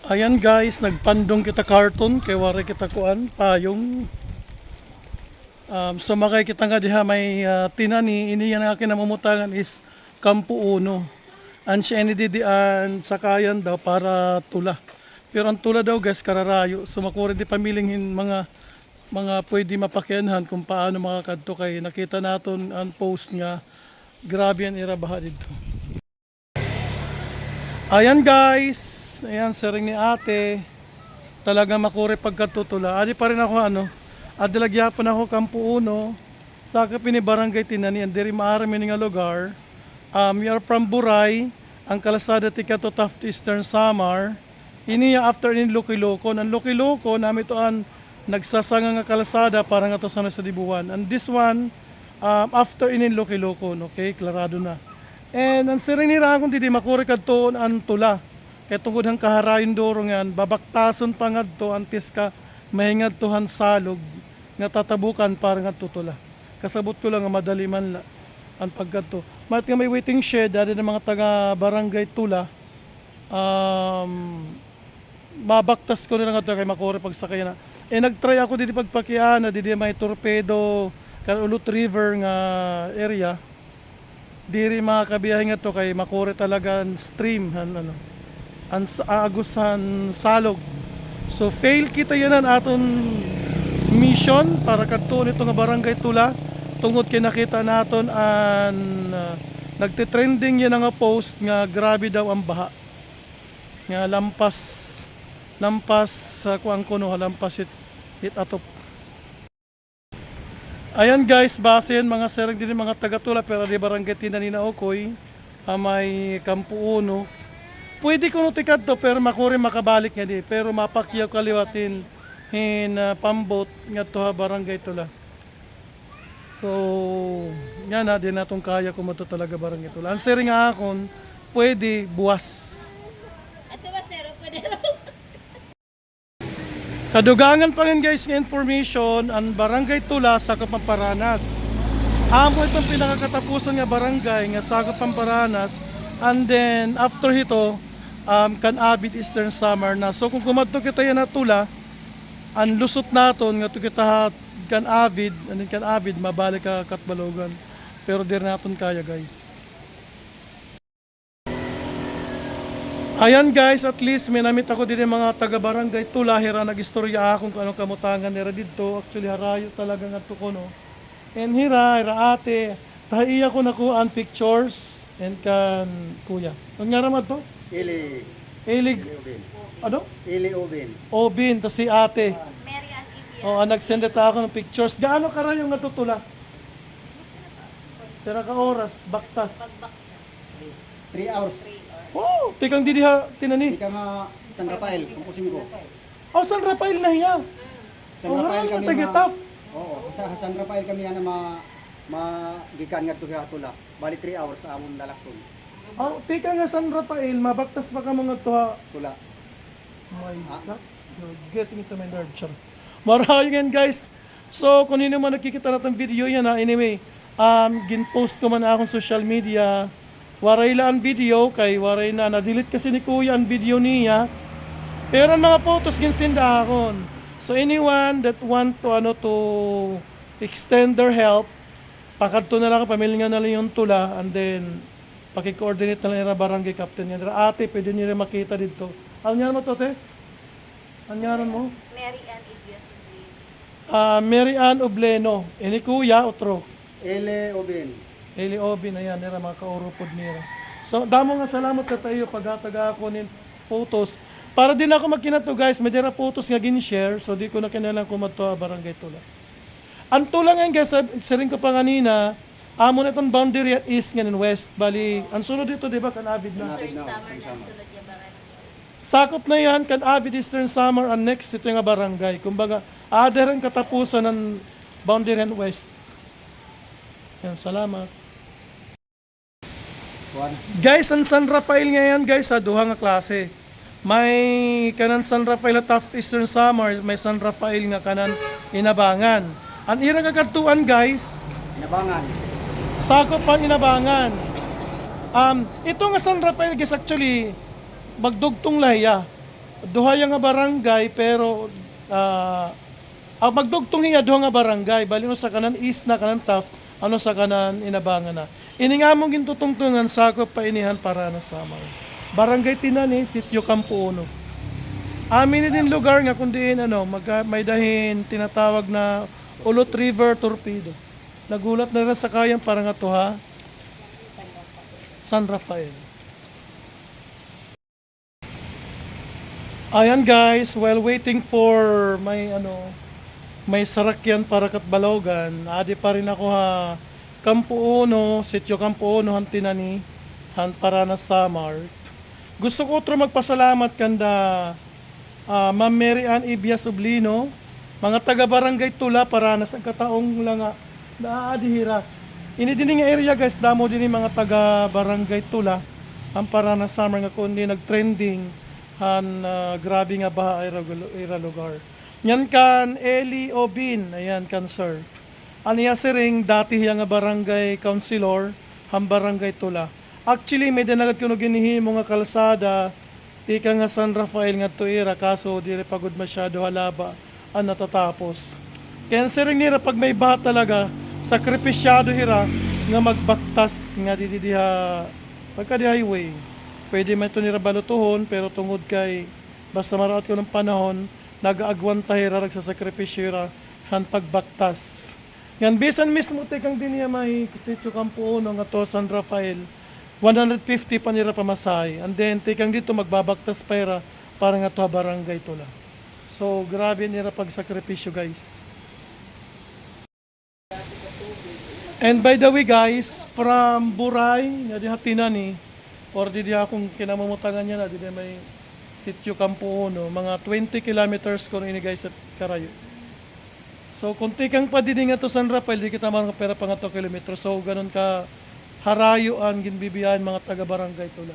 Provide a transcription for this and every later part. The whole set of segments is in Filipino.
Ayan guys, nagpandong kita karton kay wari kita kuan payong. Sumakay kita nga diha may tinani ini yan akin namumutangan is Kampo Uno. An siya inididian sakayan daw para tula. Pero ang tula daw guys kararayo. Sumakuri di pamilinghin mga pwede mapakyanhan kung paano makakadto kay nakita naton ang post nga grabe ang irabaha dito. Ayan guys, ayan sering ni ate. Talaga makuri pagkatutula. Adi pa rin ako adilagya pa na ako Kampo Uno. Saka pini barangay tinani and diri maarami nga lugar. We are from Buray, ang kalasada tika to Taft Eastern Samar. Ini after in Lukiloko, ang Lukiloko nami to an nagsasanga nga kalasada para nga to sa Dibuan. And this one after in Lukiloko, okay, klarado na. And ang sirinira akong didi makuri kadto ang tula. Kaya tungkod ang kaharayon doro nga babaktason pa ngadto antes ka mahingad tuhan salog nga tatabukan para nga tutula. Kasabot ko lang nga madali man ang pagkadto. Mat nga may waiting shed dali ng mga taga barangay Tula. Mabaktas ko nila nga kay makuri pagsakay na. Nagtry ako didi pagpakiana didi may torpedo Ulut River nga area. Diri mga kabiyahe nga to kay makuri talaga ang stream ang agusan salog. So fail kita yan ang aton mission para kadto nito nga barangay Tula tungod kay nakita naton ang nagte-trending yan nga post nga grabe daw ang baha. Nga lampas sa kuang kuno lampas it atop. Ayan guys, base yan mga serang din mga taga-Tula pero di barangay tinani na Okoy, may Kampo Uno. Pwede ko nutikad to pero makuri makabalik nga di pero mapakyaw kaliwatin pambot nga to barangay Tula. So, yan na din natong kaya kung mato talaga barangay Tula. Ang sering nga akon, pwede buwas. Ato ba sero pwede Kadugangan pa rin guys ng information ang barangay Tula sa Pamparanas. Amo itong pinakakatapusan nga barangay nga sa Pamparanas and then after ito Canabit Eastern Samar na. So kung kumadto kita yan na Tula ang lusot naton nga to kita Canabit and then Canabit mabalik ka Katbalogan. Pero dir naton kaya guys. Ayan guys, at least may namit ako din mga taga-barangay Tula. Hira nag-istorya akong kung anong kamutangan nila dito. Actually, harayo talaga nga ito ko, no? And hira ate, tahiya ko na ko ang pictures and kan kuya. Ang nga naman to? Ili Obin. Ano? Ili Obin. Obin, tas si ate. Mary Ann Ibia. Nag-send ako ng pictures. Gaano karayong nga to Tula? Tira ka oras, baktas. 3 hours. Oh, tikang didiha tinani. Ika nga San Rafael, kukusin ko. Oh, San Rafael na hiya. San Rafael kami tagatap. Oo, sa San Rafael kami ana gikan nga to sa Tula. Bali 3 hours sa amon lalakton. Oh, tika nga San Rafael, mabaktas pa ka mga tuha. Tula. My God, you're getting into my nerve, char. Maraming yan guys. So, kung nino man nakikita natin video yan anyway, gin-post ko man na akong social media. Waray lang ang video, kay waray na-delete kasi ni kuya ang video niya. Pero ang mga photos ginsinda akon. So anyone that want to extend their help, pakadto na lang, pamilya na lang yung Tula, and then paki-coordinate na lang yung barangay captain yan. Ate, pwede niyo rin makita dito. Ano yan mo to, te? Ano yan mo? Mary Ann Ibia. Mary Ann Obleno. Ini kuya, otro. Ili Obin. Eli Obin, ayan, nila mga kaurupod nila. So, damo nga salamat ka tayo pagataga ako ng photos. Para din ako magkinato guys, may dira photos nga gin-share, so di ko na kinalang kumato barangay Tula. Ang Tula ngayon guys, sarin ko pa kanina, amo na itong boundary at east nga ng west, bali, ang sunod dito, di ba, Canabit na? Canabit na. Summer na sulod yung barangay. Sakop na yan, Canabit Eastern Samar, ang next, ito yung barangay. Kumbaga, other ang katapusan ng boundary and west. Yan, salamat. Guys, ang San Rafael ngayon guys, duha nga klase. May kanan San Rafael at Taft Eastern Samar, may San Rafael nga kanan Inabangan. Ang ira kagatuan guys, Inabangan. sakop pa Inabangan. Ito nga San Rafael guys actually magdugtong lahiya. duha ya nga barangay pero magdugtong nga duha nga barangay bali no sa kanan east na kanan Taft ano sa kanan Inabangan na. Ini nga mong gintutungtungan sakop pa inihan para na Samar. Barangay Tinani, Sitio Campo Uno. Amin din lugar nga kundi may dahin tinatawag na Ulot River Torpedo. Nagulat na rin sa kayan para nga to ha. San Rafael. Ayan guys, while waiting for may sarakyan para kat Balogan, adi pa rin ako ha. Campo Uno, Sitio Campo Uno, Tinani, para na Samar. Gusto ko otro magpasalamat kanda Ma'am Mary Ann Ibias Oblino, mga taga-barangay Tula para na sa kataong lang naadihira. Ini din nga area guys, damo din mga taga-barangay Tula ang para na Samar nga kundi nag-trending grabe nga baha ira lugar. Yan kan Eli Obin, ayan kan sir. Aniya siring dati nga barangay councilor ang barangay Tula. Actually may dinagat kuno ginihimo nga kalsada ika nga San Rafael nga tuira kaso dire pagod masyado halaba ang natatapos. Kaya siring nira pag may baha talaga sakripisyado hira nga magbaktas nga didiha pagka di highway. Pwede man ito nira balutuhon pero tungod kay basta maraot ko ng panahon nag-aagwanta hira nagsasakripisyo hira han pagbaktas. Yan bisan mismo tekang din niya may Sitio Campo Uno nga to San Rafael 150 pa nila pamasahe. And then, tikang dito magbabaktas pera para nga to barangay Tula. So, grabe nila pagsakripisyo guys. And by the way guys, from Buray, nga di Tinani, or di akong kinamumutangan niya na, di may Sitio Campo Uno, mga 20 kilometers ko ini guys at Karayo. So, kung tikang pa din nga to San Rafael, di kita mga pera pa nga to kilometers. So, ganun ka harayo ang ginbibiyahan mga taga-barangay Tula.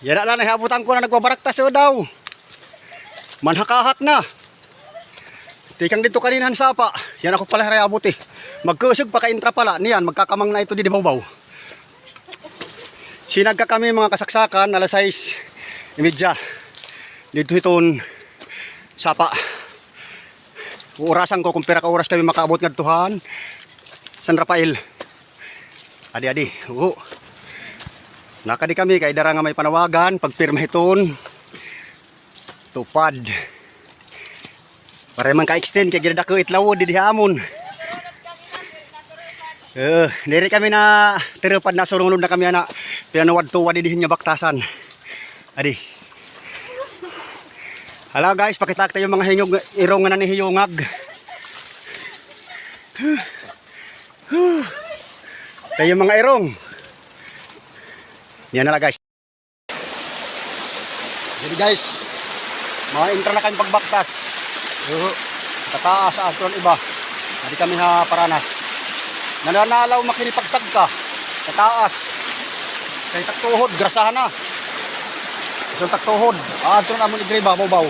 Yan na lang, nahabutan ko na nagbabaraktas daw. Manhakahak na. Tikang dito kaninahan sapa. Yan ako pala harayabot eh. Magkusog pa ka-intra pala. Niyan, magkakamang na ito di baw-baw. Sinagka kami mga kasaksakan, alas 6:30. Dito iton sapa. Uurasan ko kung pera ka oras kami makaabot ng Tuhan. San Rafael. Adi-adi. Oo. Nakadi kami kay dara nga may panawagan pagpirma hiton tupad para man ka-extend kay gida ko itlaw di dihamon. Diri kami na tirupad na surunglod na kami ana pinanuwad tuwa di dihin nga baktasan. Adi. Hala guys, pakita tayo mga hingog irong nga nanihiyungag. Tayo mga irong. Yan na lang guys. Jadi guys, mga intra na kami pagbaktas. Tataas sa atron iba. Hindi kami ha paranas. Nananalaw makinipagsag ka. Tataas. Kaya taktuhod, grasahan na. Isang taktuhod. Atron amon igriba, baw-baw.